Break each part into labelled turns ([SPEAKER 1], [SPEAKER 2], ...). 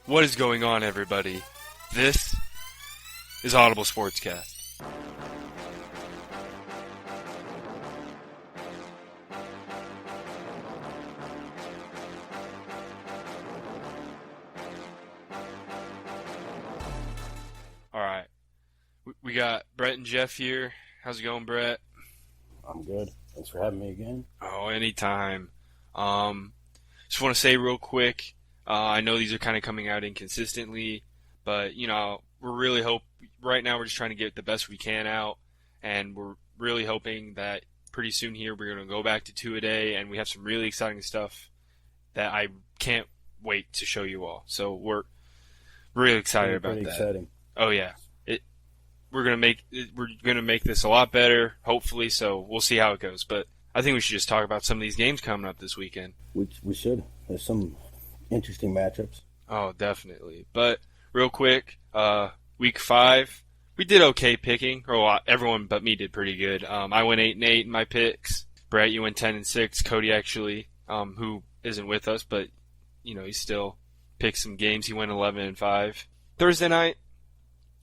[SPEAKER 1] What is going on, everybody? This is Audible Sportscast. All right. We got Brett and Jeff here. How's it going, Brett?
[SPEAKER 2] I'm good. Thanks for having me again.
[SPEAKER 1] Oh, anytime. Just want to say real quick, I know these are kind of coming out inconsistently, but, we're really right now we're just trying to get the best we can out, and we're really hoping that pretty soon here we're going to go back to 2 a day, and we have some really exciting stuff that I can't wait to show you all. So we're really excited about that.
[SPEAKER 2] Exciting.
[SPEAKER 1] Oh, yeah. We're gonna make this a lot better, hopefully. So we'll see how it goes. But I think we should just talk about some of these games coming up this weekend.
[SPEAKER 2] We should. There's some interesting matchups.
[SPEAKER 1] Oh, definitely. But real quick, week 5, we did okay picking. Or everyone but me did pretty good. I went 8-8 in my picks. Brett, you went 10-6. Cody actually, who isn't with us, but he still picked some games. He went 11-5. Thursday night,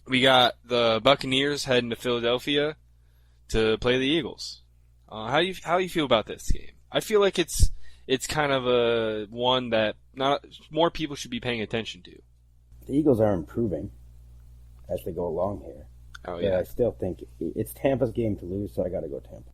[SPEAKER 1] we got the Buccaneers heading to Philadelphia to play the Eagles. How do you feel about this game? I feel like it's kind of a one that not more people should be paying attention to.
[SPEAKER 2] The Eagles are improving as they go along here.
[SPEAKER 1] Oh yeah.
[SPEAKER 2] But I still think it's Tampa's game to lose, so I got to go Tampa.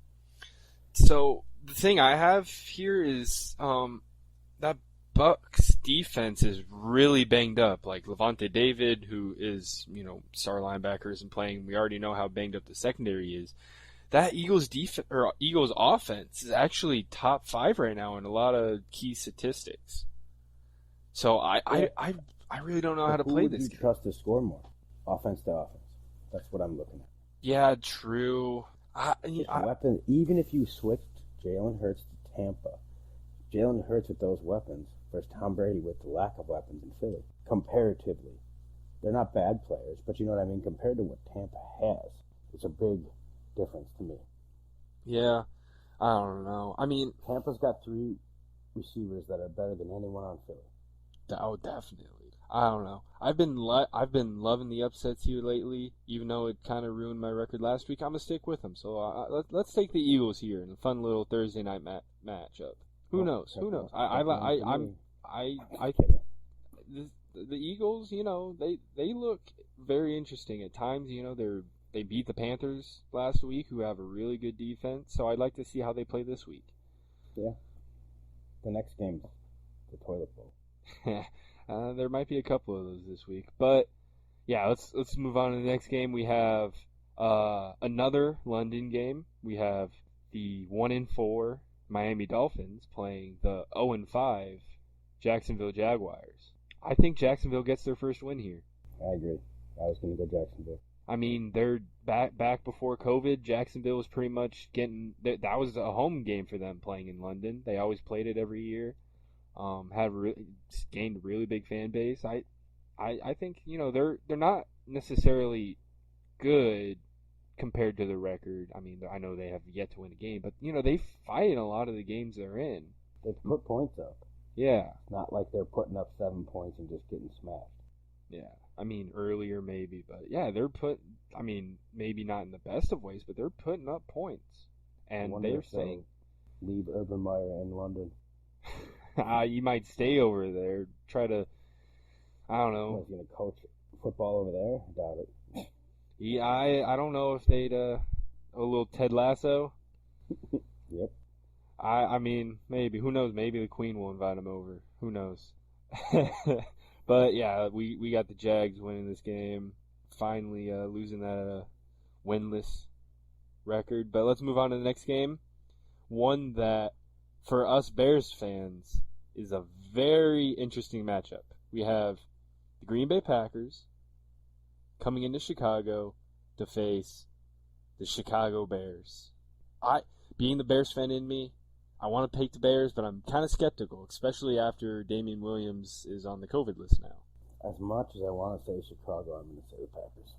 [SPEAKER 1] So the thing I have here is that Bucs defense is really banged up. Like Levante David, who is, star linebacker, isn't playing. We already know how banged up the secondary is. That Eagles offense is actually top 5 right now in a lot of key statistics. So I really don't know how to play this game.
[SPEAKER 2] Who would you trust to score more? Offense to offense. That's what I'm looking at.
[SPEAKER 1] Yeah, true.
[SPEAKER 2] Weapon. Even if you switched Jalen Hurts to Tampa, Jalen Hurts with those weapons versus Tom Brady with the lack of weapons in Philly, comparatively. They're not bad players, but you know what I mean? Compared to what Tampa has, it's a big difference to me.
[SPEAKER 1] Yeah, I don't know. I mean,
[SPEAKER 2] Tampa's got 3 receivers that are better than anyone on Philly.
[SPEAKER 1] Oh, definitely. I don't know. I've been loving the upsets here lately, even though it kind of ruined my record last week. I'm gonna stick with them. So let's take the Eagles here in a fun little Thursday night matchup. Who knows? Who knows? The Eagles, they look very interesting at times. They beat the Panthers last week, who have a really good defense. So I'd like to see how they play this week.
[SPEAKER 2] Yeah. The next game's the toilet bowl.
[SPEAKER 1] There might be a couple of those this week, but yeah, let's move on to the next game. We have another London game. We have the 1-4 Miami Dolphins playing the 0-5 Jacksonville Jaguars. I think Jacksonville gets their first win here.
[SPEAKER 2] I agree. I was going to go Jacksonville.
[SPEAKER 1] I mean, they're back before COVID. Jacksonville was pretty much that was a home game for them playing in London. They always played it every year. Gained a really big fan base. I think they're not necessarily good compared to the record. I mean, I know they have yet to win a game, but they fight in a lot of the games they're in.
[SPEAKER 2] They put points up.
[SPEAKER 1] Yeah,
[SPEAKER 2] not like they're putting up 7 points and just getting smashed.
[SPEAKER 1] Yeah, I mean earlier maybe, but yeah, maybe not in the best of ways, but they're putting up points, and they're saying
[SPEAKER 2] leave Urban Meyer in London.
[SPEAKER 1] You might stay over there, try to, I don't know.
[SPEAKER 2] He's going to coach football over there? I doubt it.
[SPEAKER 1] Yeah, I don't know if they'd, a little Ted Lasso.
[SPEAKER 2] Yep.
[SPEAKER 1] I mean, maybe. Who knows? Maybe the Queen will invite him over. Who knows? But, yeah, we got the Jags winning this game. Finally losing that winless record. But let's move on to the next game. One that, for us Bears fans, is a very interesting matchup. We have the Green Bay Packers coming into Chicago to face the Chicago Bears. Being the Bears fan in me, I want to pick the Bears, but I'm kind of skeptical, especially after Damian Williams is on the COVID list now.
[SPEAKER 2] As much as I want to say Chicago, I'm going to say the Packers.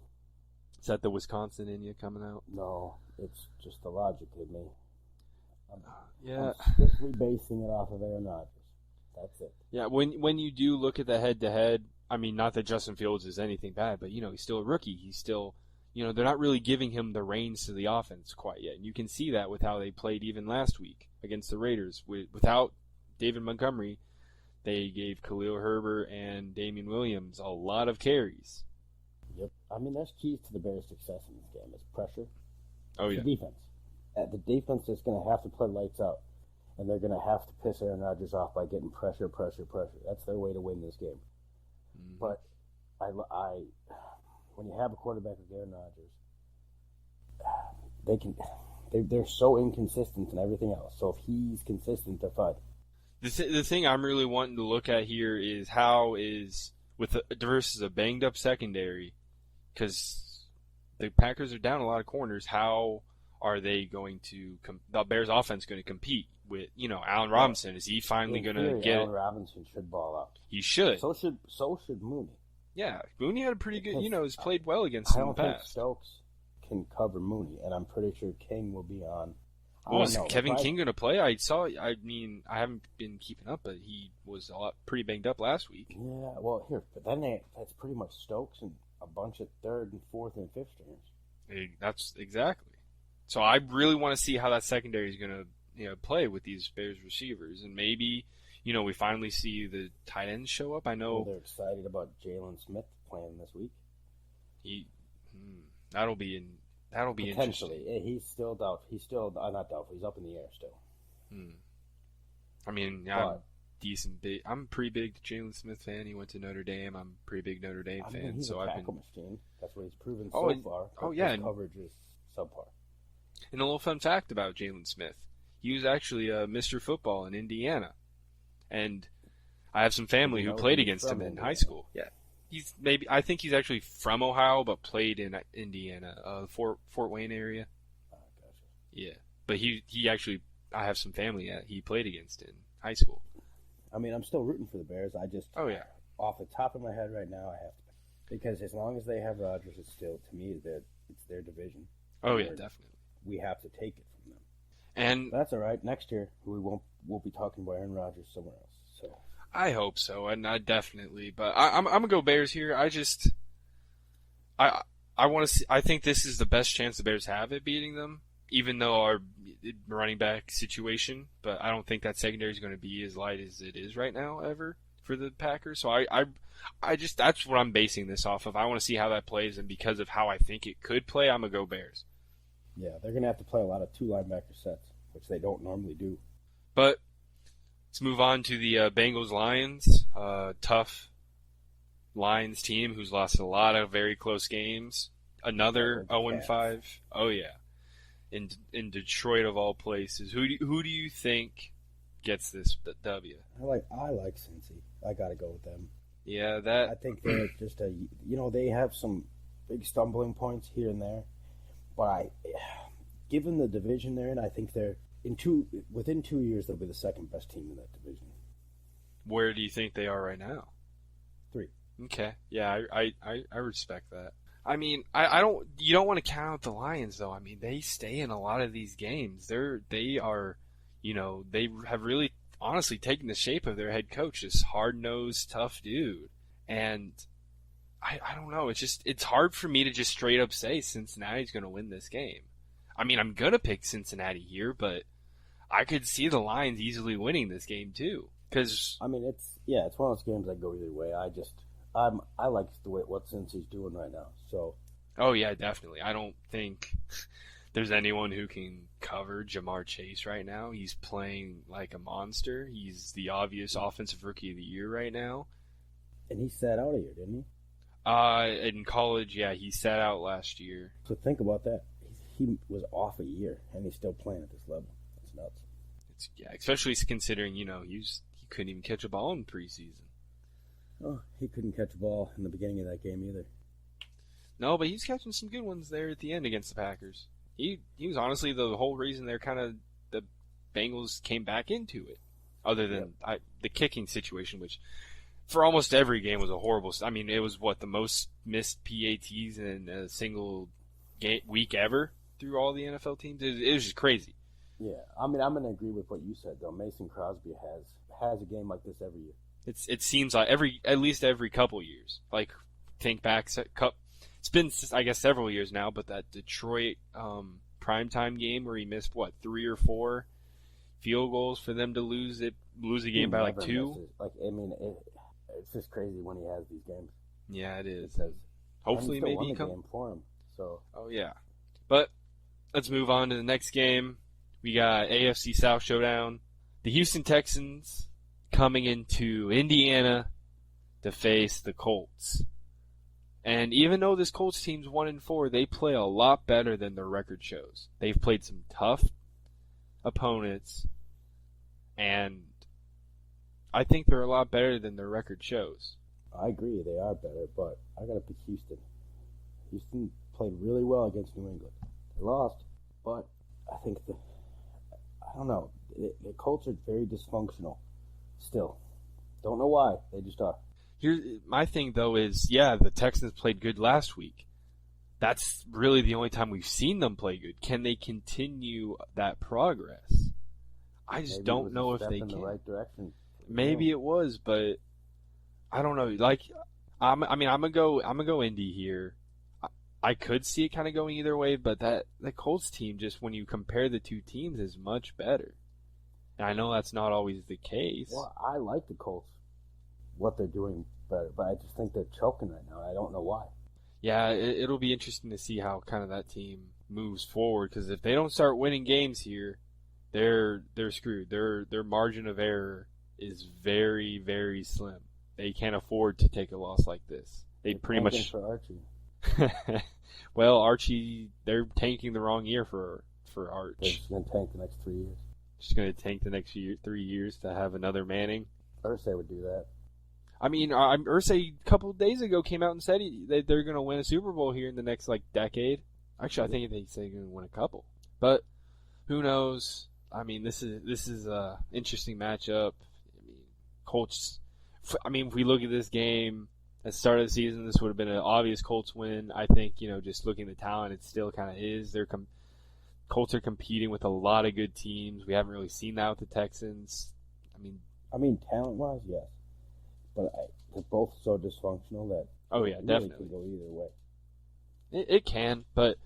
[SPEAKER 1] Is that the Wisconsin in you coming out?
[SPEAKER 2] No, it's just the logic in me.
[SPEAKER 1] I'm
[SPEAKER 2] strictly basing it off of Aaron Rodgers. That's it.
[SPEAKER 1] Yeah, when you do look at the head-to-head, I mean, not that Justin Fields is anything bad, but, he's still a rookie. He's still, they're not really giving him the reins to the offense quite yet. And you can see that with how they played even last week against the Raiders. Without David Montgomery, they gave Khalil Herbert and Damian Williams a lot of carries.
[SPEAKER 2] Yep. I mean, that's keys to the Bears' success in this game is pressure.
[SPEAKER 1] Oh, yeah.
[SPEAKER 2] The defense. The defense is going to have to play lights out, and they're going to have to piss Aaron Rodgers off by getting pressure. That's their way to win this game. Mm-hmm. But when you have a quarterback like Aaron Rodgers, they're so inconsistent in everything else. So if he's consistent, they're fine.
[SPEAKER 1] The thing I'm really wanting to look at here is how is versus a banged up secondary, because the Packers are down a lot of corners. How are they going to the Bears offense going to compete with Allen Robinson? Is he finally going to get
[SPEAKER 2] Allen Robinson should ball out.
[SPEAKER 1] He should.
[SPEAKER 2] So should Mooney.
[SPEAKER 1] Yeah, Mooney had a pretty good. Has played well against him in the past. I don't think
[SPEAKER 2] Stokes can cover Mooney, and I'm pretty sure King will be on.
[SPEAKER 1] Well, is Kevin King going to play? I haven't been keeping up, but he was pretty banged up last week.
[SPEAKER 2] Yeah, well, but then that's pretty much Stokes and a bunch of third and fourth and fifth stringers.
[SPEAKER 1] That's exactly. So I really want to see how that secondary is going to play with these Bears receivers, and maybe we finally see the tight ends show up. I know
[SPEAKER 2] they're excited about Jalen Smith playing this week.
[SPEAKER 1] That'll be
[SPEAKER 2] potentially.
[SPEAKER 1] interesting.
[SPEAKER 2] He's still doubtful. He's still not doubtful. He's up in the air still.
[SPEAKER 1] I mean, I'm a pretty big Jalen Smith fan. He went to Notre Dame. I'm a pretty big Notre Dame fan.
[SPEAKER 2] He's
[SPEAKER 1] so
[SPEAKER 2] a tackle machine. That's what he's proven so far.
[SPEAKER 1] Oh yeah,
[SPEAKER 2] his coverage is subpar.
[SPEAKER 1] And a little fun fact about Jalen Smith: he was actually Mr. Football in Indiana, and I have some family who played against him in high school. Yeah. I think he's actually from Ohio, but played in Indiana, Fort Wayne area.
[SPEAKER 2] Oh, gotcha.
[SPEAKER 1] Yeah, but he actually, I have some family he played against in high school.
[SPEAKER 2] I mean, I'm still rooting for the Bears. Off the top of my head right now, I have to, because as long as they have Rodgers, it's still, to me, it's their division.
[SPEAKER 1] Oh yeah, definitely.
[SPEAKER 2] We have to take it from them,
[SPEAKER 1] and
[SPEAKER 2] that's all right. Next year, we won't be talking about Aaron Rodgers somewhere else. So.
[SPEAKER 1] I hope so, and I definitely. But I'm gonna go Bears here. I want to see. I think this is the best chance the Bears have at beating them, even though our running back situation. But I don't think that secondary is going to be as light as it is right now ever for the Packers. So I just that's what I'm basing this off of. I want to see how that plays, and because of how I think it could play, I'm gonna go Bears.
[SPEAKER 2] Yeah, they're gonna have to play a lot of 2 linebacker sets, which they don't normally do.
[SPEAKER 1] But let's move on to the Bengals Lions. Tough Lions team who's lost a lot of very close games. Another 0-5. Oh yeah, in Detroit of all places. Who do you think gets this W?
[SPEAKER 2] I like Cincy. I gotta go with them.
[SPEAKER 1] Yeah,
[SPEAKER 2] I think they're just they have some big stumbling points here and there, but given the division they're in, I think they're within 2 years they'll be the second best team in that division.
[SPEAKER 1] Where do you think they are right now?
[SPEAKER 2] 3.
[SPEAKER 1] Okay, yeah, I respect that. I mean, you don't want to count out the Lions though. I mean, they stay in a lot of these games. They have really honestly taken the shape of their head coach, this hard-nosed, tough dude. And I don't know. It's hard for me to just straight up say Cincinnati's going to win this game. I mean, I'm going to pick Cincinnati here, but I could see the Lions easily winning this game too. Because
[SPEAKER 2] I mean, it's one of those games that go either way. I like the way what Cincy's doing right now. So.
[SPEAKER 1] Oh yeah, definitely. I don't think there's anyone who can cover Jamar Chase right now. He's playing like a monster. He's the obvious offensive rookie of the year right now.
[SPEAKER 2] And he sat out a year, didn't
[SPEAKER 1] he? In college, yeah, he sat out last year.
[SPEAKER 2] So think about that. He was off a year, and he's still playing at this level. That's nuts.
[SPEAKER 1] Especially considering, he couldn't even catch a ball in preseason.
[SPEAKER 2] Oh, he couldn't catch a ball in the beginning of that game either.
[SPEAKER 1] No, but he's catching some good ones there at the end against the Packers. He was honestly the whole reason the Bengals came back into it. Other than the kicking situation, which for almost every game was a horrible. I mean, it was the most missed PATs in a single week ever through all the NFL teams. It was just crazy.
[SPEAKER 2] Yeah, I mean, I'm going to agree with what you said though. Mason Crosby has a game like this every year.
[SPEAKER 1] It seems like at least every couple years. Like, think back, it's been, I guess, several years now, but that Detroit primetime game where he missed, 3 or 4 field goals for them to lose a game by like 2.
[SPEAKER 2] It's just crazy when he has these games.
[SPEAKER 1] Yeah, it is. Hopefully, maybe he comes
[SPEAKER 2] game for him. So.
[SPEAKER 1] Oh yeah, but let's move on to the next game. We got AFC South showdown. The Houston Texans coming into Indiana to face the Colts. And even though this Colts team's 1-4, they play a lot better than their record shows. They've played some tough opponents, and I think they're a lot better than their record shows.
[SPEAKER 2] I agree, they are better, but I gotta pick Houston. Houston played really well against New England. They lost, but I think I don't know. The Colts are very dysfunctional still. Don't know why. They just are.
[SPEAKER 1] My thing, though, is, the Texans played good last week. That's really the only time we've seen them play good. Can they continue that progress? I just don't know if they can.
[SPEAKER 2] In the right direction.
[SPEAKER 1] Maybe it was, but I don't know. Like, I'm gonna go Indy here. I could see it kind of going either way, but the Colts team, just when you compare the two teams, is much better. And I know that's not always the case.
[SPEAKER 2] Well, I like the Colts, what they're doing better, but I just think they're choking right now. I don't know why.
[SPEAKER 1] Yeah, it'll be interesting to see how kind of that team moves forward, because if they don't start winning games here, they're screwed. Their margin of error is very, very slim. They can't afford to take a loss like this. They're pretty much
[SPEAKER 2] for Archie.
[SPEAKER 1] Well, Archie, they're tanking the wrong year for Arch.
[SPEAKER 2] They're just going to tank the next 3 years.
[SPEAKER 1] Just going to tank the next 3 years to have another Manning.
[SPEAKER 2] Irsay would do that.
[SPEAKER 1] I mean, Irsay a couple of days ago came out and said they're going to win a Super Bowl here in the next decade. Actually, I think they say they're going to win a couple. But who knows? I mean, this is a interesting matchup. I mean, Colts. I mean, if we look at this game at the start of the season, this would have been an obvious Colts win. I think, just looking at the talent, it still kind of is. Colts are competing with a lot of good teams. We haven't really seen that with the Texans.
[SPEAKER 2] I mean, talent-wise, yes. But they're both so dysfunctional that it
[SPEAKER 1] definitely
[SPEAKER 2] could go either way.
[SPEAKER 1] It can, but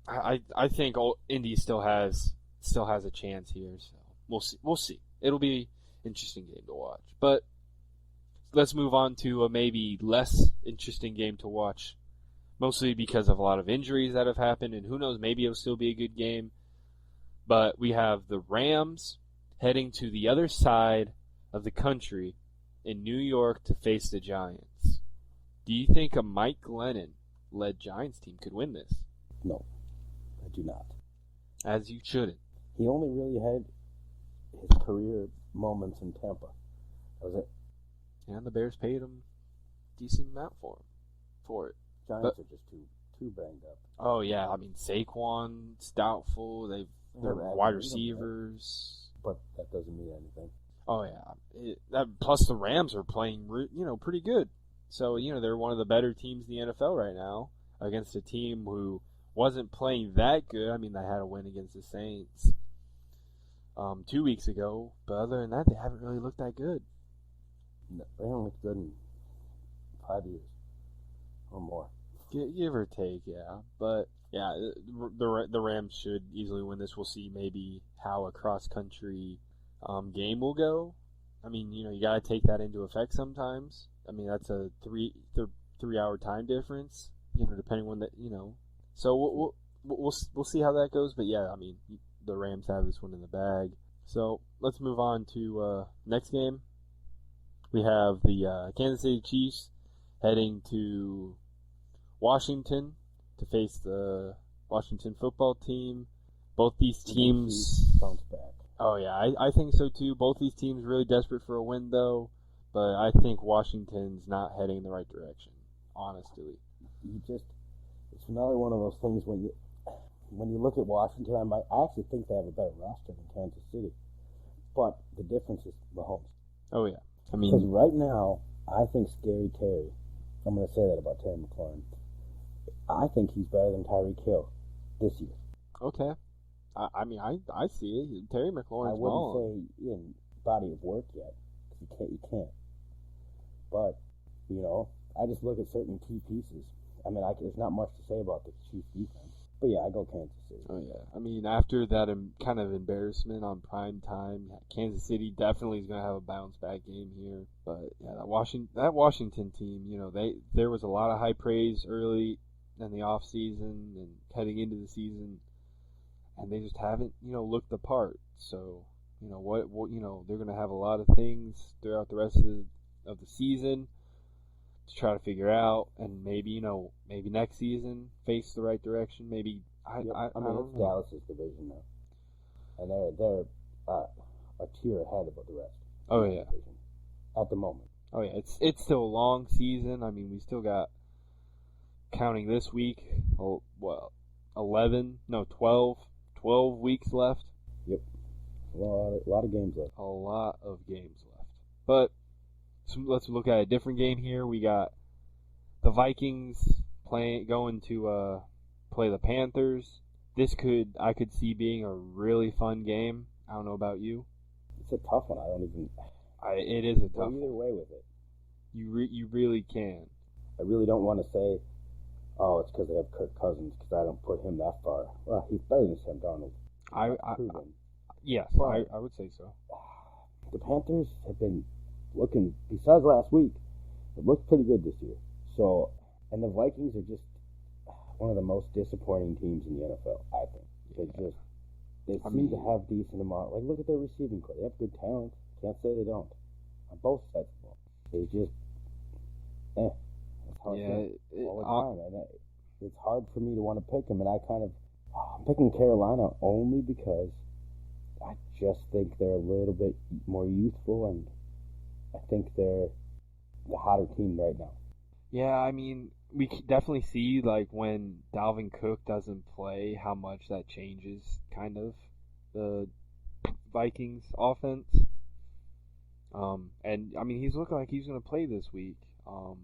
[SPEAKER 1] I think Indy still has a chance here. So we'll see. It'll be an interesting game to watch. But let's move on to a maybe less interesting game to watch, mostly because of a lot of injuries that have happened, and who knows, maybe it'll still be a good game. But we have the Rams heading to the other side of the country in New York to face the Giants. Do you think a Mike Glennon-led Giants team could win this?
[SPEAKER 2] No, I do not.
[SPEAKER 1] As you shouldn't.
[SPEAKER 2] He only really had his career moments in Tampa. That was it.
[SPEAKER 1] And the Bears paid him a decent amount for it.
[SPEAKER 2] Giants are just too banged up.
[SPEAKER 1] Oh, yeah. I mean, Saquon's doubtful. They're wide receivers.
[SPEAKER 2] But that doesn't mean anything.
[SPEAKER 1] Oh, yeah. Plus, the Rams are playing, pretty good. So, they're one of the better teams in the NFL right now against a team who wasn't playing that good. I mean, they had a win against the Saints 2 weeks ago. But other than that, they haven't really looked that good.
[SPEAKER 2] No, they haven't looked good in 5 years or more.
[SPEAKER 1] Give or take, yeah. But, yeah, the Rams should easily win this. We'll see maybe how a cross-country game will go. I mean, you got to take that into effect sometimes. I mean, that's a 3-hour time difference, depending on that, So we'll see how that goes. But, yeah, I mean, the Rams have this one in the bag. So let's move on to next game. We have the Kansas City Chiefs heading to Washington to face the Washington football team. Both these teams
[SPEAKER 2] bounce back.
[SPEAKER 1] Oh yeah, I think so too. Both these teams really desperate for a win though, but I think Washington's not heading in the right direction. Honestly,
[SPEAKER 2] it's another one of those things when you look at Washington, I actually think they have a better roster than Kansas City, but the difference is Mahomes.
[SPEAKER 1] Oh yeah.
[SPEAKER 2] Because right now, I think Scary Terry, I'm going to say that about Terry McLaurin, I think he's better than Tyreek Hill this year.
[SPEAKER 1] Okay. I see it. Terry McLaurin's
[SPEAKER 2] I wouldn't say in body of work yet, because you can't. But, I just look at certain key pieces. I mean, there's not much to say about the Chiefs defense. But yeah, I go Kansas City.
[SPEAKER 1] Oh yeah, I mean after that kind of embarrassment on prime time, Kansas City definitely is going to have a bounce back game here. But yeah, that Washington team, there was a lot of high praise early in the off season and heading into the season, and they just haven't looked the part. So what they're going to have a lot of things throughout the rest of the season to try to figure out, and maybe next season face the right direction. Maybe I mean
[SPEAKER 2] it's Dallas's division now, and they're a tier ahead of the rest.
[SPEAKER 1] Oh yeah,
[SPEAKER 2] at the moment.
[SPEAKER 1] Oh yeah, it's still a long season. I mean, we still got, counting this week, 12 weeks left.
[SPEAKER 2] Yep, a lot of games left.
[SPEAKER 1] A lot of games left, but. So let's look at a different game here. We got the Vikings going to play the Panthers. I could see being a really fun game. I don't know about you.
[SPEAKER 2] It's a tough one.
[SPEAKER 1] It is a tough one.
[SPEAKER 2] Either way with it.
[SPEAKER 1] You really can.
[SPEAKER 2] I really don't want to say, it's because they have Kirk Cousins, because I don't put him that far. Well, he's better than Sam Darnold.
[SPEAKER 1] Yes, I would say so.
[SPEAKER 2] The Panthers have been looking, besides last week, it looked pretty good this year. So, and the Vikings are just one of the most disappointing teams in the NFL, I think. They seem to have decent amount. Like, look at their receiving core. They have good talent. Can't say they don't. On both sides of the ball. They just, that's how it is all the time. And it's hard for me to want to pick them, and I'm picking Carolina only because I just think they're a little bit more youthful, and I think they're the hotter team right now.
[SPEAKER 1] Yeah, I mean, we definitely see, like, when Dalvin Cook doesn't play, how much that changes, kind of, the Vikings offense. And, I mean, he's looking like he's going to play this week. But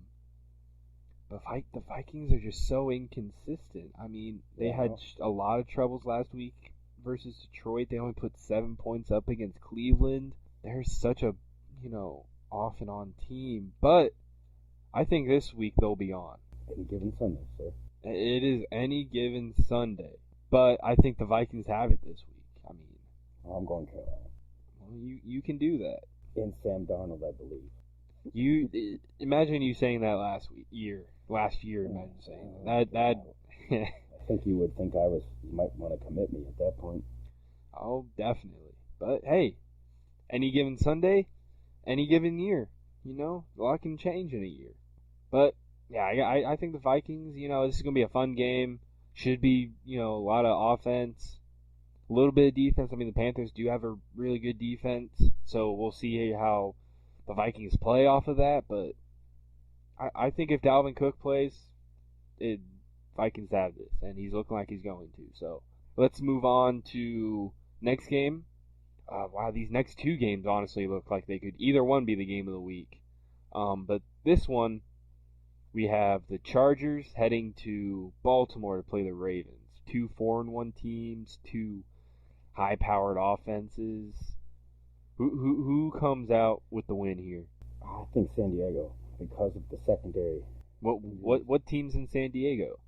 [SPEAKER 1] the Vikings are just so inconsistent. I mean, they had a lot of troubles last week versus Detroit. They only put 7 points up against Cleveland. They're such a, off and on team. But I think this week they'll be on.
[SPEAKER 2] Any given Sunday, sir.
[SPEAKER 1] It is any given Sunday. But I think the Vikings have it this week. I mean,
[SPEAKER 2] I'm going Carolina.
[SPEAKER 1] Well, you can do that.
[SPEAKER 2] In Sam Darnold, I believe.
[SPEAKER 1] Imagine you saying that last year. Imagine saying that.
[SPEAKER 2] I think you would think you might want to commit me at that point.
[SPEAKER 1] Oh, definitely. But hey, any given Sunday, any given year, a lot can change in a year. But yeah, I think the Vikings, this is gonna be a fun game. Should be, a lot of offense, a little bit of defense. I mean, the Panthers do have a really good defense, so we'll see how the Vikings play off of that. But I think if Dalvin Cook plays, Vikings have this, and he's looking like he's going to. So let's move on to next game. Wow, these next two games honestly look like they could either one be the game of the week. But this one, we have the Chargers heading to Baltimore to play the Ravens. 2 4-1 teams, 2 high-powered offenses. Who comes out with the win here?
[SPEAKER 2] I think San Diego, because of the secondary.
[SPEAKER 1] What team's in San Diego?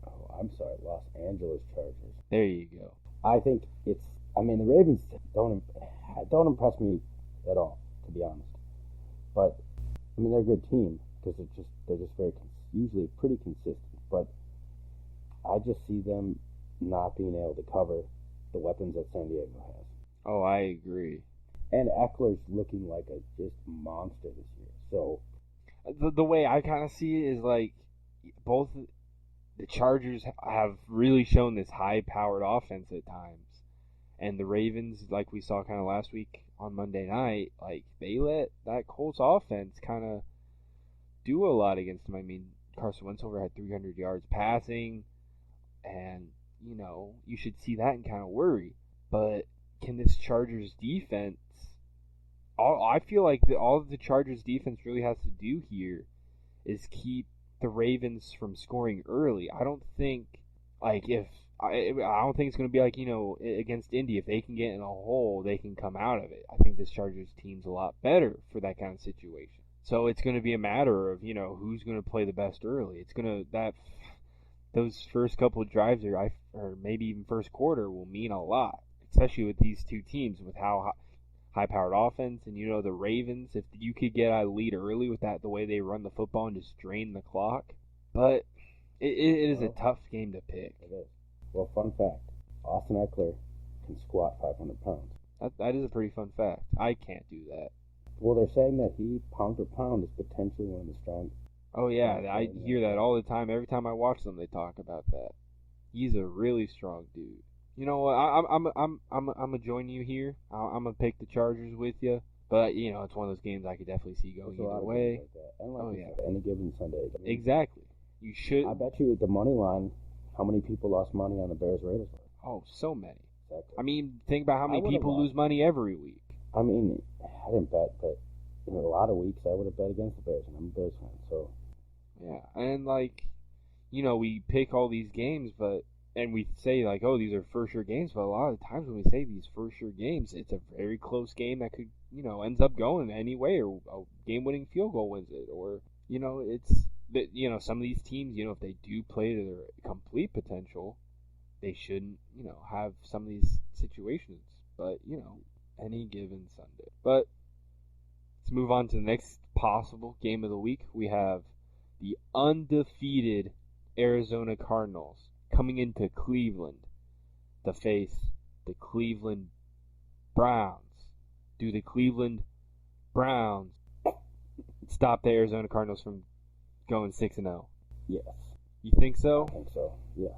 [SPEAKER 2] Oh, I'm sorry, Los Angeles Chargers.
[SPEAKER 1] There you go.
[SPEAKER 2] I think the Ravens don't impress me at all, to be honest. But they're a good team because they're just usually pretty consistent. But I just see them not being able to cover the weapons that San Diego has.
[SPEAKER 1] Oh, I agree.
[SPEAKER 2] And Eckler's looking like a just monster this year. So
[SPEAKER 1] the way I kind of see it is like both the Chargers have really shown this high-powered offense at times. And the Ravens, like we saw kind of last week on Monday night, like they let that Colts offense kind of do a lot against them. I mean, Carson Wentz had 300 yards passing, and you should see that and kind of worry. But can this Chargers defense? I feel like all the Chargers defense really has to do here is keep the Ravens from scoring early. I don't think I don't think it's going to be like, against Indy. If they can get in a hole, they can come out of it. I think this Chargers team's a lot better for that kind of situation. So it's going to be a matter of, who's going to play the best early. It's going to, those first couple of drives or maybe even first quarter will mean a lot, especially with these two teams with how high-powered offense and, the Ravens, if you could get a lead early with the way they run the football and just drain the clock. But it is a tough game to pick.
[SPEAKER 2] It is. Well, fun fact, Austin Eckler can squat 500 pounds.
[SPEAKER 1] That is a pretty fun fact. I can't do that.
[SPEAKER 2] Well, they're saying that he, pound for pound, is potentially one of the strongest.
[SPEAKER 1] Oh, yeah, I hear that all the time. Every time I watch them, they talk about that. He's a really strong dude. You know what? I'm gonna join you here. I'm gonna pick the Chargers with you. But it's one of those games I could definitely see going either way.
[SPEAKER 2] Like said, any given Sunday.
[SPEAKER 1] Exactly. You should.
[SPEAKER 2] I bet you at the money line, how many people lost money on the Bears Raiders?
[SPEAKER 1] Oh, so many.
[SPEAKER 2] Exactly.
[SPEAKER 1] I mean, think about how many people lose money every week.
[SPEAKER 2] I mean, I didn't bet, but in a lot of weeks I would have bet against the Bears, and I'm a Bears fan. So.
[SPEAKER 1] Yeah, and we pick all these games, and we say oh, these are for sure games, but a lot of times when we say these for sure games, it's a very close game that could, ends up going any way, or a game-winning field goal wins it, or it's that some of these teams, if they do play to their complete potential, they shouldn't, have some of these situations, but any given Sunday. But let's move on to the next possible game of the week. We have the undefeated Arizona Cardinals coming into Cleveland to face the Cleveland Browns. Do the Cleveland Browns stop the Arizona Cardinals from going 6-0?
[SPEAKER 2] Yes.
[SPEAKER 1] You think so?
[SPEAKER 2] I think so, yeah.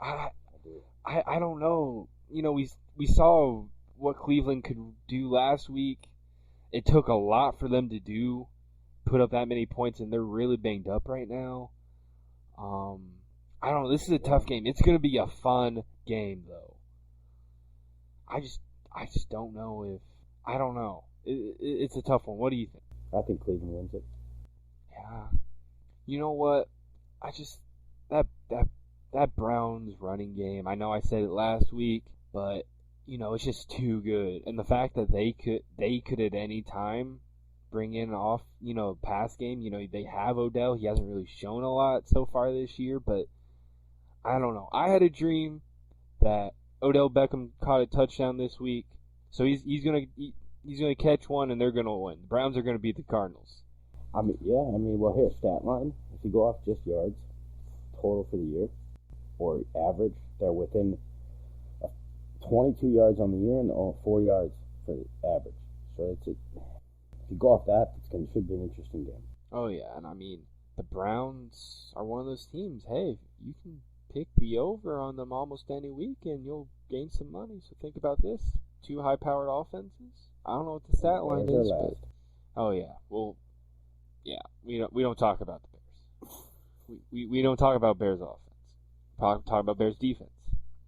[SPEAKER 1] I don't know. We saw what Cleveland could do last week. It took a lot for them to put up that many points, and they're really banged up right now. I don't know. This is a tough game. It's going to be a fun game, though. I just don't know if... I don't know. It's a tough one. What do you think?
[SPEAKER 2] I think Cleveland wins it.
[SPEAKER 1] Yeah. You know what? That Browns running game, I know I said it last week, but, it's just too good. And the fact that they could at any time bring in off, pass game. They have Odell. He hasn't really shown a lot so far this year, but I don't know. I had a dream that Odell Beckham caught a touchdown this week, so he's gonna catch one and they're gonna win. The Browns are gonna beat the Cardinals.
[SPEAKER 2] Well, here, stat line. If you go off just yards total for the year or average, they're within 22 yards on the year and 4 yards for the average. So if you go off that, it should be an interesting game.
[SPEAKER 1] Oh, yeah, and the Browns are one of those teams. Hey, you can pick the over on them almost any week, and you'll gain some money. So think about this: two high-powered offenses. I don't know what the stat line is, but oh yeah, well, yeah, we don't talk about the Bears. We don't talk about Bears offense. Talk about Bears defense.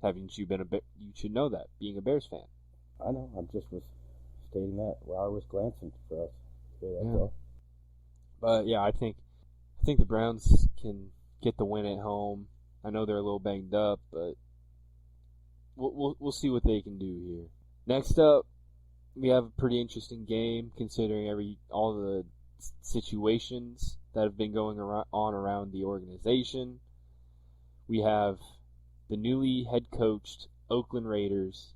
[SPEAKER 1] Haven't you been you should know that, being a Bears fan.
[SPEAKER 2] I know. I just was stating that while I was glancing for us.
[SPEAKER 1] Yeah. But yeah, I think the Browns can get the win at home. I know they're a little banged up, but we'll see what they can do here. Next up, we have a pretty interesting game considering all the situations that have been going on around the organization. We have the newly head coached Oakland Raiders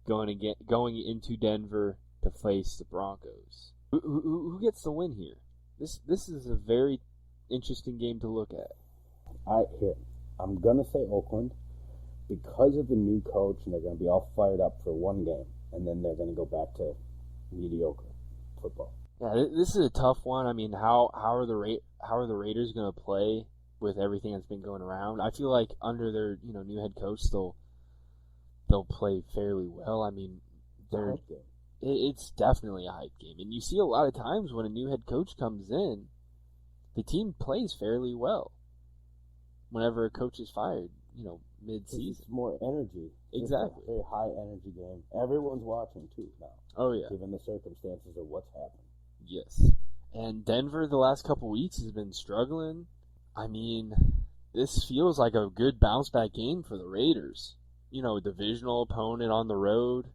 [SPEAKER 1] going into Denver to face the Broncos. Who gets the win here? This is a very interesting game to look at.
[SPEAKER 2] I'm gonna say Oakland because of the new coach, and they're gonna be all fired up for one game, and then they're gonna go back to mediocre football.
[SPEAKER 1] Yeah, this is a tough one. How are the Raiders gonna play with everything that's been going around? I feel like under their new head coach, they'll play fairly well. It's definitely a hype game, and you see a lot of times when a new head coach comes in, the team plays fairly well. Whenever a coach is fired, mid-season,
[SPEAKER 2] it's more energy.
[SPEAKER 1] Exactly,
[SPEAKER 2] it's a very high energy game. Everyone's watching too now.
[SPEAKER 1] Oh yeah,
[SPEAKER 2] given the circumstances of what's happened.
[SPEAKER 1] Yes, and Denver the last couple weeks has been struggling. This feels like a good bounce back game for the Raiders. A divisional opponent on the road.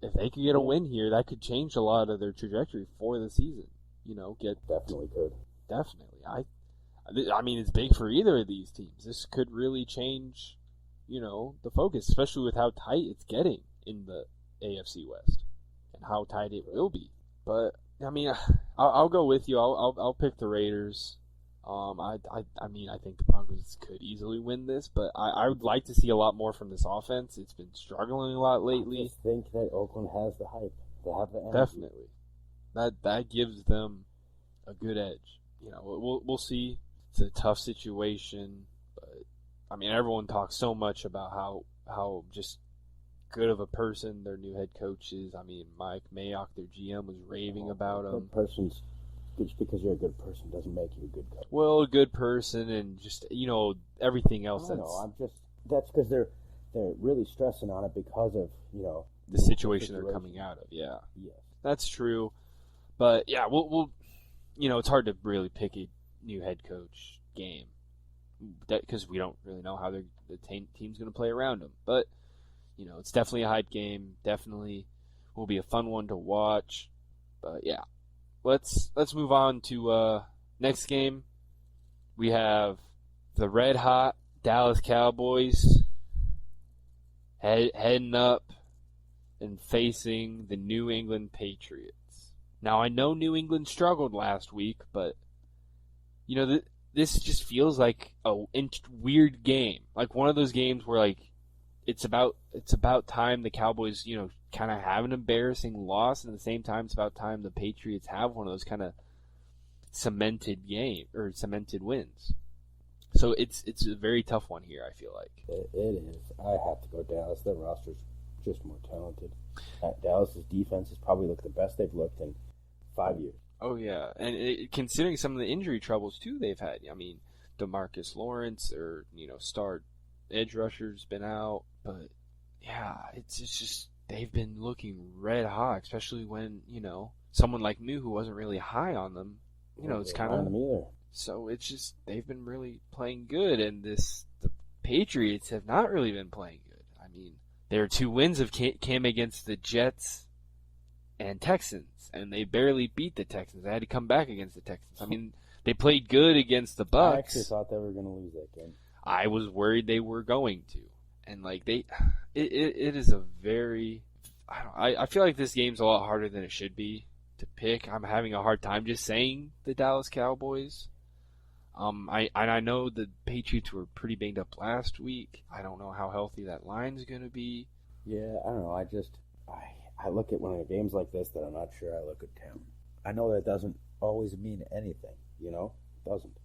[SPEAKER 1] If they could get a win here, that could change a lot of their trajectory for the season. get
[SPEAKER 2] Definitely could.
[SPEAKER 1] definitely. I mean, it's big for either of these teams. This could really change, the focus, especially with how tight it's getting in the AFC West and how tight it will be. But I mean, I'll go with you. I'll pick the Raiders. I mean, I think the Broncos could easily win this, but I would like to see a lot more from this offense. It's been struggling a lot lately.
[SPEAKER 2] I just think that Oakland has the hype. They have the energy.
[SPEAKER 1] Definitely, that gives them a good edge. We'll see. It's a tough situation, but I mean, everyone talks so much about how just good of a person their new head coach is. I mean, Mike Mayock, their GM, was raving about him.
[SPEAKER 2] Just because you're a good person doesn't make you a good coach.
[SPEAKER 1] Well, a good person and just everything else.
[SPEAKER 2] That's because they're really stressing on it because of
[SPEAKER 1] the situation they're coming out of. Yeah,
[SPEAKER 2] yes,
[SPEAKER 1] that's true. But yeah, we'll it's hard to really pick a new head coach game because we don't really know how the team's going to play around him. But it's definitely a hype game. Definitely will be a fun one to watch. But yeah. Let's move on to next game. We have the red hot Dallas Cowboys heading up and facing the New England Patriots. Now I know New England struggled last week, but this just feels like a weird game, like one of those games where like it's about time the Cowboys kind of have an embarrassing loss, and at the same time it's about time the Patriots have one of those kind of cemented wins. So it's a very tough one here, I feel like.
[SPEAKER 2] It is. I have to go Dallas. Their roster's just more talented. Dallas's defense has probably looked the best they've looked in 5 years.
[SPEAKER 1] Oh yeah, and considering some of the injury troubles too they've had. I mean, DeMarcus Lawrence or star edge rusher's been out, but yeah, it's just they've been looking red hot, especially when someone like me who wasn't really high on them. It's kind of so it's just they've been really playing good, and the Patriots have not really been playing good. I mean, their 2 wins came against the Jets and Texans, and they barely beat the Texans. They had to come back against the Texans. I mean, they played good against the Bucs.
[SPEAKER 2] I actually thought they were going to lose that game.
[SPEAKER 1] I was worried they were going to, and like it is a very, I feel like this game's a lot harder than it should be to pick. I'm having a hard time just saying the Dallas Cowboys. I know the Patriots were pretty banged up last week. I don't know how healthy that line's going to be.
[SPEAKER 2] Yeah, I don't know. I look at when games like this that I'm not sure. I look at talent. I know that doesn't always mean anything, it doesn't,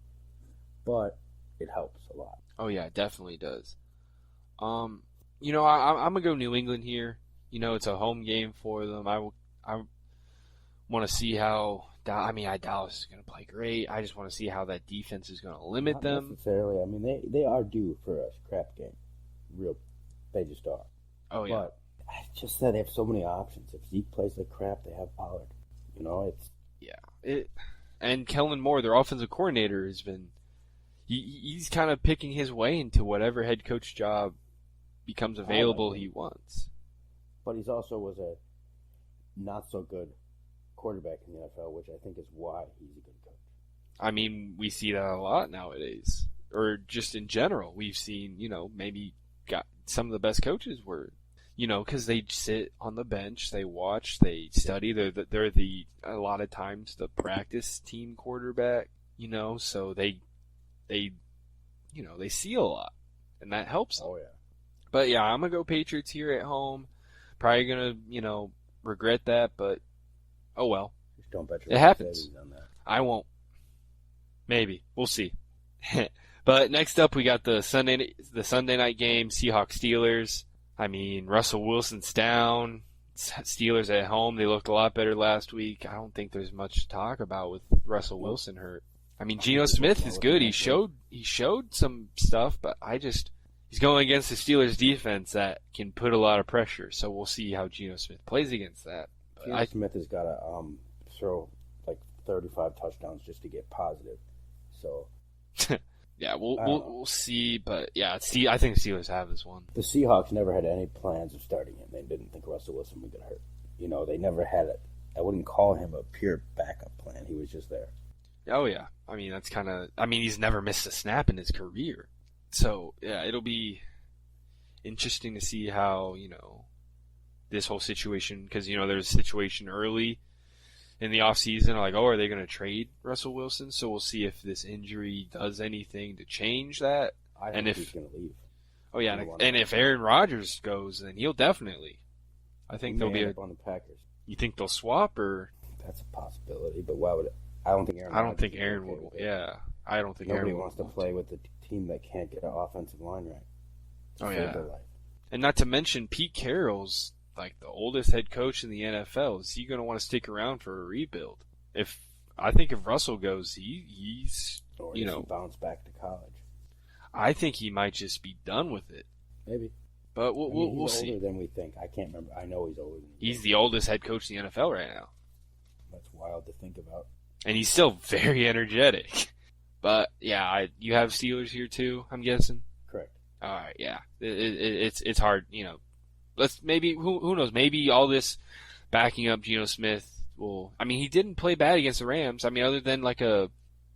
[SPEAKER 2] but it helps a lot.
[SPEAKER 1] Oh yeah, it definitely does. I'm gonna go New England here. It's a home game for them. I want to see how. Dallas is going to play great. I just want to see how that defense is going to limit
[SPEAKER 2] Not
[SPEAKER 1] them.
[SPEAKER 2] Necessarily. I mean, they are due for a crap game. They just are.
[SPEAKER 1] Oh yeah.
[SPEAKER 2] But I just said they have so many options. If Zeke plays like crap, they have Pollard.
[SPEAKER 1] And Kellen Moore, their offensive coordinator, has been. He's kind of picking his way into whatever head coach job becomes available he wants.
[SPEAKER 2] But he's also was a not so good quarterback in the NFL, which I think is why he's a good coach.
[SPEAKER 1] I mean, we see that a lot nowadays, or just in general. We've seen, maybe got some of the best coaches were, because they sit on the bench, they watch, they study. They're a lot of times the practice team quarterback, so they see a lot, and that helps them.
[SPEAKER 2] Oh yeah.
[SPEAKER 1] But yeah, I'm gonna go Patriots here at home. Probably gonna, regret that, but oh well.
[SPEAKER 2] Just don't bet your
[SPEAKER 1] it happens.
[SPEAKER 2] On that.
[SPEAKER 1] I won't. Maybe we'll see. But next up, we got the Sunday night game, Seahawks Steelers. I mean, Russell Wilson's down. Steelers at home. They looked a lot better last week. I don't think there's much to talk about with Russell Wilson hurt. I mean, Geno Smith is good. He showed some stuff, but he's going against the Steelers defense that can put a lot of pressure. So we'll see how Geno Smith plays against that.
[SPEAKER 2] Geno Smith has got to throw like 35 touchdowns just to get positive. So
[SPEAKER 1] yeah, we'll see. But yeah, I think the Steelers have this one.
[SPEAKER 2] The Seahawks never had any plans of starting him. They didn't think Russell Wilson would get hurt. They never had I wouldn't call him a pure backup plan. He was just there.
[SPEAKER 1] Oh, yeah. I mean, he's never missed a snap in his career. So, yeah, it'll be interesting to see how, this whole situation, because, there's a situation early in the offseason, like, are they going to trade Russell Wilson? So we'll see if this injury does anything to change that.
[SPEAKER 2] I think he's going to leave.
[SPEAKER 1] Oh, yeah, and if Aaron Rodgers goes, then he'll definitely. I think there'll be
[SPEAKER 2] on the Packers.
[SPEAKER 1] You think they'll swap, or?
[SPEAKER 2] That's a possibility, but why would I don't think Aaron.
[SPEAKER 1] I don't think Aaron would. Yeah, I don't think
[SPEAKER 2] nobody
[SPEAKER 1] Aaron
[SPEAKER 2] wants to play with a team that can't get an offensive line right.
[SPEAKER 1] Oh yeah, and not to mention Pete Carroll's like the oldest head coach in the NFL. Is he going to want to stick around for a rebuild? I think if Russell goes, he's
[SPEAKER 2] he bounce back to college.
[SPEAKER 1] I think he might just be done with it.
[SPEAKER 2] Maybe.
[SPEAKER 1] But we'll
[SPEAKER 2] see.
[SPEAKER 1] He's
[SPEAKER 2] older than we think. I can't remember. I know he's older than
[SPEAKER 1] he's the oldest head coach in the NFL right now.
[SPEAKER 2] That's wild to think about.
[SPEAKER 1] And he's still very energetic. But, yeah, you have Steelers here too, I'm guessing?
[SPEAKER 2] Correct.
[SPEAKER 1] All right, yeah. It's hard, Let's maybe, who knows, maybe all this backing up Geno Smith will, he didn't play bad against the Rams. Other than like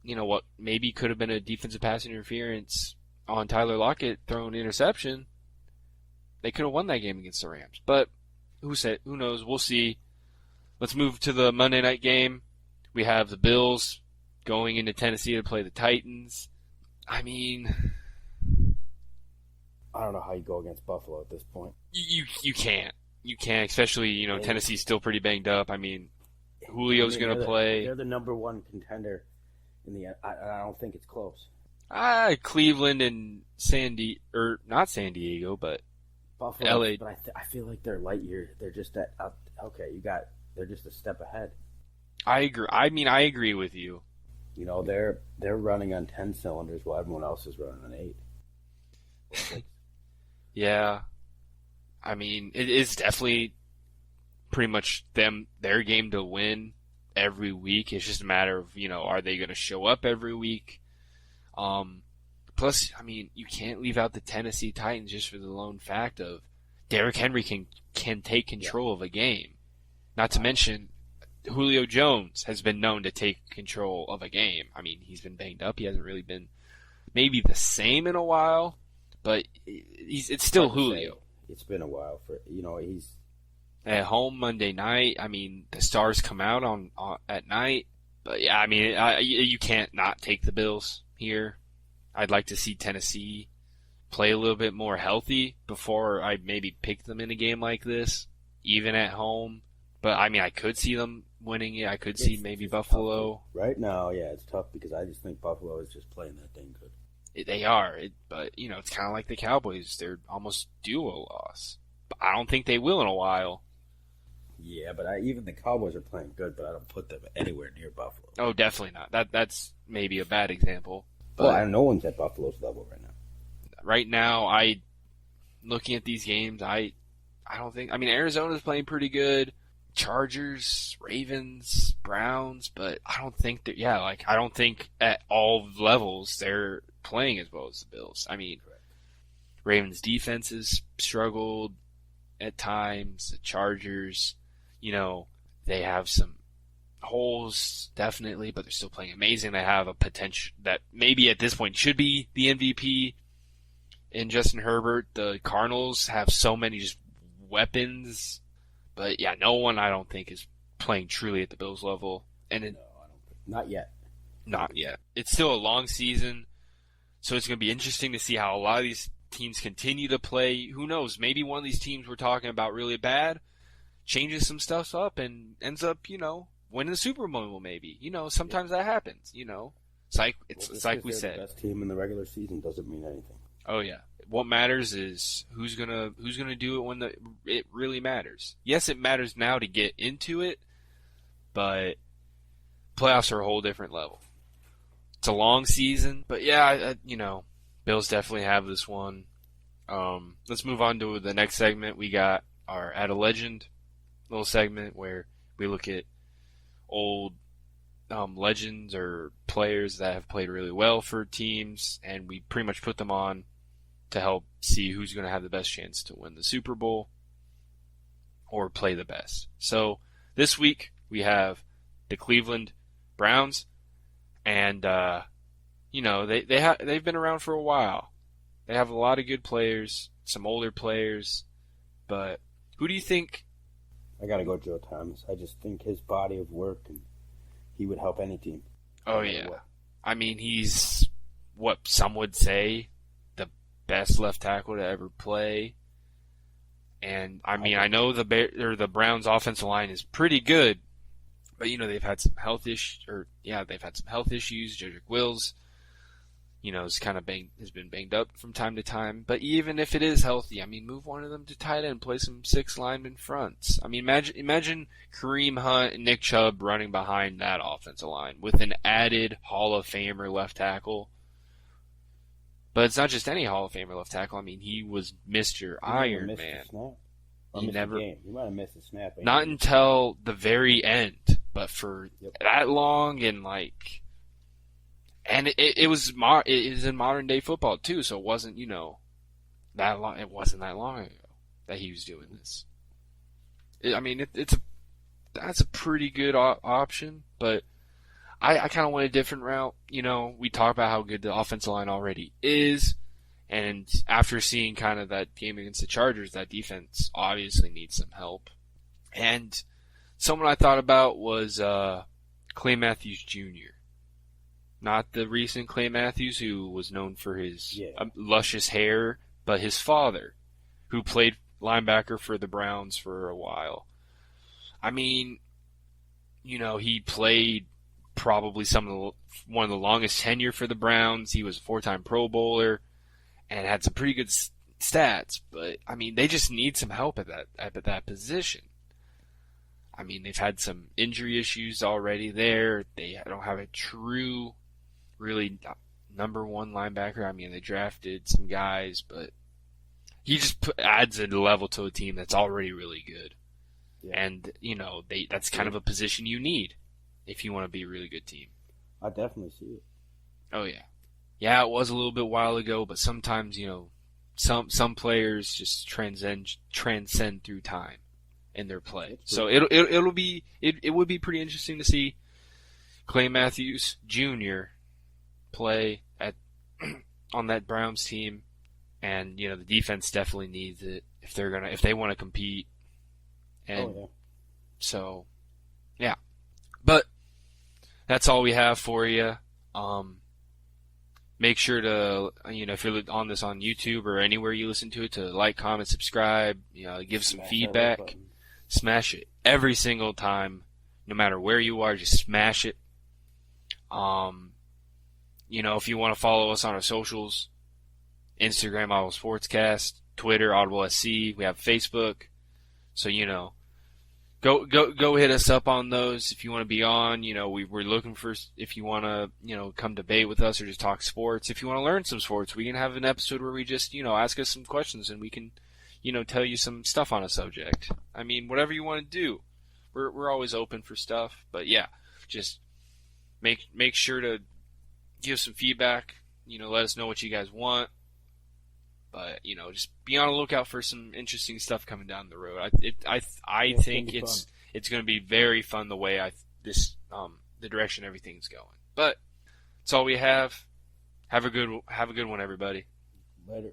[SPEAKER 1] what maybe could have been a defensive pass interference on Tyler Lockett throwing an interception. They could have won that game against the Rams. But who knows? We'll see. Let's move to the Monday night game. We have the Bills going into Tennessee to play the Titans. I
[SPEAKER 2] don't know how you go against Buffalo at this point.
[SPEAKER 1] You can't. You can't, especially, Tennessee's still pretty banged up. Julio's going to play.
[SPEAKER 2] They're the number one contender in the I don't think it's close.
[SPEAKER 1] Cleveland and not San Diego, but
[SPEAKER 2] Buffalo, LA. But I feel like they're light years. They're just that. They're just a step ahead.
[SPEAKER 1] I agree. I agree with you.
[SPEAKER 2] They're running on 10 cylinders while everyone else is running on 8.
[SPEAKER 1] Yeah, it is definitely pretty much their game to win every week. It's just a matter of are they going to show up every week? Plus, you can't leave out the Tennessee Titans just for the lone fact of Derrick Henry can take control of a game. Not to mention, Julio Jones has been known to take control of a game. He's been banged up. He hasn't really been maybe the same in a while, but it's still Julio.
[SPEAKER 2] It's been a while for he's
[SPEAKER 1] at home Monday night. The stars come out on at night, but yeah, you can't not take the Bills here. I'd like to see Tennessee play a little bit more healthy before I maybe pick them in a game like this, even at home. But, I could see them winning it. I could see maybe Buffalo.
[SPEAKER 2] Right now, yeah, it's tough because I just think Buffalo is just playing that dang good.
[SPEAKER 1] They are. But, it's kind of like the Cowboys. They're almost due a loss. But I don't think they will in a while.
[SPEAKER 2] Yeah, but even the Cowboys are playing good, but I don't put them anywhere near Buffalo.
[SPEAKER 1] Oh, definitely not. That's maybe a bad example.
[SPEAKER 2] But no one's at Buffalo's level right now.
[SPEAKER 1] Right now, looking at these games, I don't think. Arizona's playing pretty good. Chargers, Ravens, Browns, but I don't think that. Yeah, I don't think at all levels they're playing as well as the Bills. Ravens' defense has struggled at times. The Chargers, they have some holes, definitely, but they're still playing amazing. They have a potential that maybe at this point should be the MVP in Justin Herbert. The Cardinals have so many just weapons, but yeah, no one I don't think is playing truly at the Bills level. And
[SPEAKER 2] no, I don't think. Not yet.
[SPEAKER 1] Not yet. It's still a long season, so it's going to be interesting to see how a lot of these teams continue to play. Who knows? Maybe one of these teams we're talking about really bad changes some stuff up and ends up, winning the Super Bowl, maybe. Sometimes that happens. It's like we said.
[SPEAKER 2] The best team in the regular season doesn't mean anything.
[SPEAKER 1] Oh yeah. What matters is who's gonna do it when it really matters. Yes, it matters now to get into it, but playoffs are a whole different level. It's a long season, but yeah, Bills definitely have this one. Let's move on to the next segment. We got our Add a Legend little segment where we look at old legends or players that have played really well for teams, and we pretty much put them on to help see who's going to have the best chance to win the Super Bowl or play the best. So this week we have the Cleveland Browns, and they've been around for a while. They have a lot of good players, some older players, but who do you think?
[SPEAKER 2] I gotta go Joe Thomas. I just think his body of work, and he would help any team.
[SPEAKER 1] Oh yeah, I mean he's what some would say the best left tackle to ever play. And I mean I know the Browns' offensive line is pretty good, but they've had some health issues. Jedrick Wills, has been banged up from time to time. But even if it is healthy, I mean, move one of them to tight end, play some 6 linemen fronts. I mean, imagine Kareem Hunt and Nick Chubb running behind that offensive line with an added Hall of Famer left tackle. But it's not just any Hall of Famer left tackle. I mean, he was Mr. Iron Man.
[SPEAKER 2] He might have missed a snap.
[SPEAKER 1] Not until the very end, but for that long and it is in modern day football too, so it wasn't that long. It wasn't that long ago that he was doing this. That's a pretty good option, but I kind of went a different route. We talk about how good the offensive line already is, and after seeing kind of that game against the Chargers, that defense obviously needs some help. And someone I thought about was Clay Matthews Jr. Not the recent Clay Matthews, who was known for his luscious hair, but his father, who played linebacker for the Browns for a while. I mean, he played probably one of the longest tenure for the Browns. He was a 4-time Pro Bowler and had some pretty good stats. But I mean, they just need some help at that position. I mean, they've had some injury issues already there. They don't have a true, really number one linebacker. I mean, they drafted some guys, but he just adds a level to a team that's already really good. Yeah. And, that's kind of a position you need if you want to be a really good team.
[SPEAKER 2] I definitely see it.
[SPEAKER 1] Oh, yeah. Yeah, it was a little bit while ago, but sometimes, some players just transcend through time in their play. So it would be pretty interesting to see Clay Matthews Jr. play on that Browns team, and the defense definitely needs it if they want to compete. And so, yeah. But that's all we have for you. Make sure to, if you're on this on YouTube or anywhere you listen to it, to like, comment, subscribe, give some feedback. Smash it every single time, no matter where you are, just smash it. If you want to follow us on our socials, Instagram, Audible Sportscast, Twitter, Audible SC, we have Facebook. So, go hit us up on those if you want to be on. We're looking for, if you want to, come debate with us or just talk sports. If you want to learn some sports, we can have an episode where we just, ask us some questions and we can, tell you some stuff on a subject. I mean, whatever you want to do. We're always open for stuff. But yeah, just make sure to give some feedback. Let us know what you guys want. But just be on the lookout for some interesting stuff coming down the road. I think it's going to be very fun the way the direction everything's going. But that's all we have. Have a good one, everybody.
[SPEAKER 2] Later.